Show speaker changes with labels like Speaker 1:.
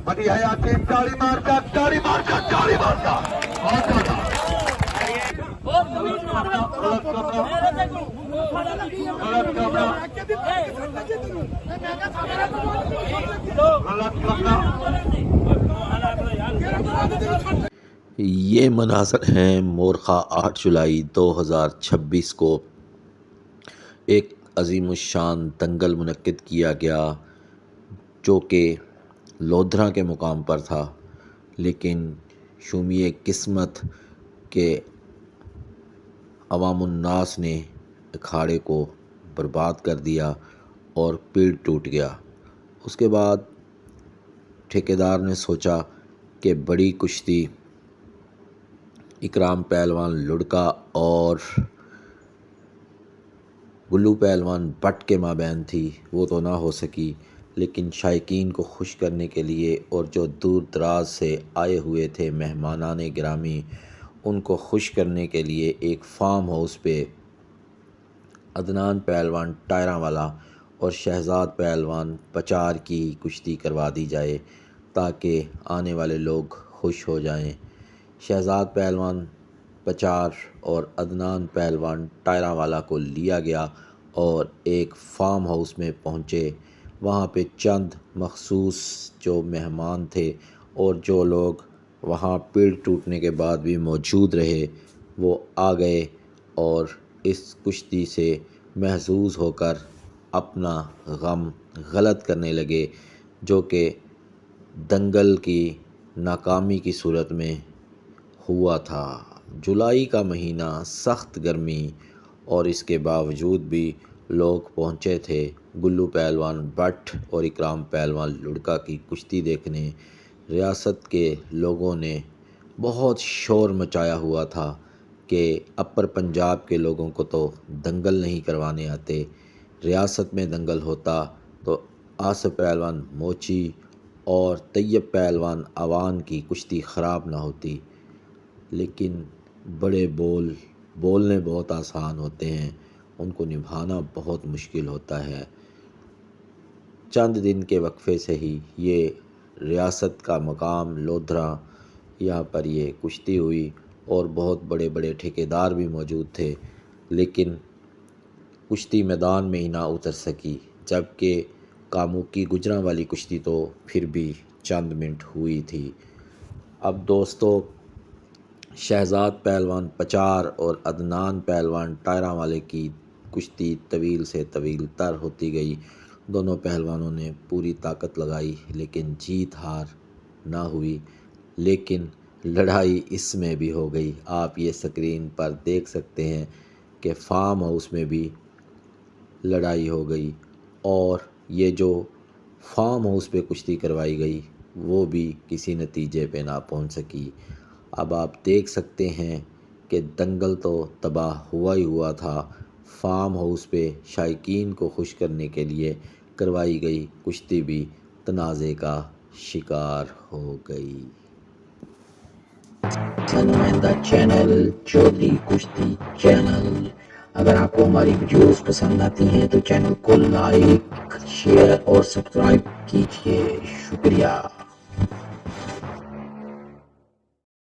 Speaker 1: بڑی حیاتی تاڑی مار کا تاڑی مار کا تاڑی مار کا بہت زیادہ غلط کمرہ
Speaker 2: یہ مناظر ہیں مورخہ 8 جولائی 2026 کو ایک عظیم الشان دنگل منعقد کیا گیا جو کہ لودھرا کے مقام پر تھا، لیکن شومیِ قسمت کے عوام الناس نے اکھاڑے کو برباد کر دیا اور پیڑ ٹوٹ گیا۔ اس کے بعد ٹھیکیدار نے سوچا کہ بڑی کشتی اکرام پہلوان لڑکا اور گلو پہلوان بٹ کے مابین تھی، وہ تو نہ ہو سکی، لیکن شائقین کو خوش کرنے کے لیے اور جو دور دراز سے آئے ہوئے تھے مہمانان گرامی، ان کو خوش کرنے کے لیے ایک فارم ہاؤس پہ عدنان پہلوان ٹائراں والا اور شہزاد پہلوان پچار کی کشتی کروا دی جائے تاکہ آنے والے لوگ خوش ہو جائیں۔ شہزاد پہلوان پچار اور عدنان پہلوان ٹائراں والا کو لیا گیا اور ایک فارم ہاؤس میں پہنچے۔ وہاں پہ چند مخصوص جو مہمان تھے اور جو لوگ وہاں پیڑ ٹوٹنے کے بعد بھی موجود رہے وہ آ گئے اور اس کشتی سے محظوظ ہو کر اپنا غم غلط کرنے لگے، جو کہ دنگل کی ناکامی کی صورت میں ہوا تھا۔ جولائی کا مہینہ، سخت گرمی، اور اس کے باوجود بھی لوگ پہنچے تھے گلو پہلوان بٹ اور اکرام پہلوان لڑکا کی کشتی دیکھنے۔ ریاست کے لوگوں نے بہت شور مچایا ہوا تھا کہ اپر پنجاب کے لوگوں کو تو دنگل نہیں کروانے آتے، ریاست میں دنگل ہوتا تو آصف پہلوان موچی اور طیب پہلوان اوان کی کشتی خراب نہ ہوتی۔ لیکن بڑے بولنے بہت آسان ہوتے ہیں، ان کو نبھانا بہت مشکل ہوتا ہے۔ چند دن کے وقفے سے ہی یہ ریاست کا مقام لودھرا، یہاں پر یہ کشتی ہوئی اور بہت بڑے بڑے ٹھیکیدار بھی موجود تھے، لیکن کشتی میدان میں ہی نہ اتر سکی، جبکہ کاموکی گجراں والی کشتی تو پھر بھی چند منٹ ہوئی تھی۔ اب دوستو، شہزاد پہلوان پچار اور عدنان پہلوان ٹائراں والے کی کشتی طویل سے طویل تر ہوتی گئی۔ دونوں پہلوانوں نے پوری طاقت لگائی لیکن جیت ہار نہ ہوئی، لیکن لڑائی اس میں بھی ہو گئی۔ آپ یہ سکرین پر دیکھ سکتے ہیں کہ فارم ہاؤس میں بھی لڑائی ہو گئی اور یہ جو فارم ہاؤس پہ کشتی کروائی گئی وہ بھی کسی نتیجے پہ نہ پہنچ سکی۔ اب آپ دیکھ سکتے ہیں کہ دنگل تو تباہ ہوا ہی ہوا تھا، فارم ہاؤس پہ شائقین کو خوش کرنے کے لیے کروائی گئی کشتی بھی تنازع کا شکار ہو گئی۔
Speaker 3: نمائندہ چینل چودھری کشتی چینل، اگر آپ کو ہماری ویڈیوز پسند آتی ہیں تو چینل کو لائک، شیئر اور سبسکرائب کیجیے۔ شکریہ۔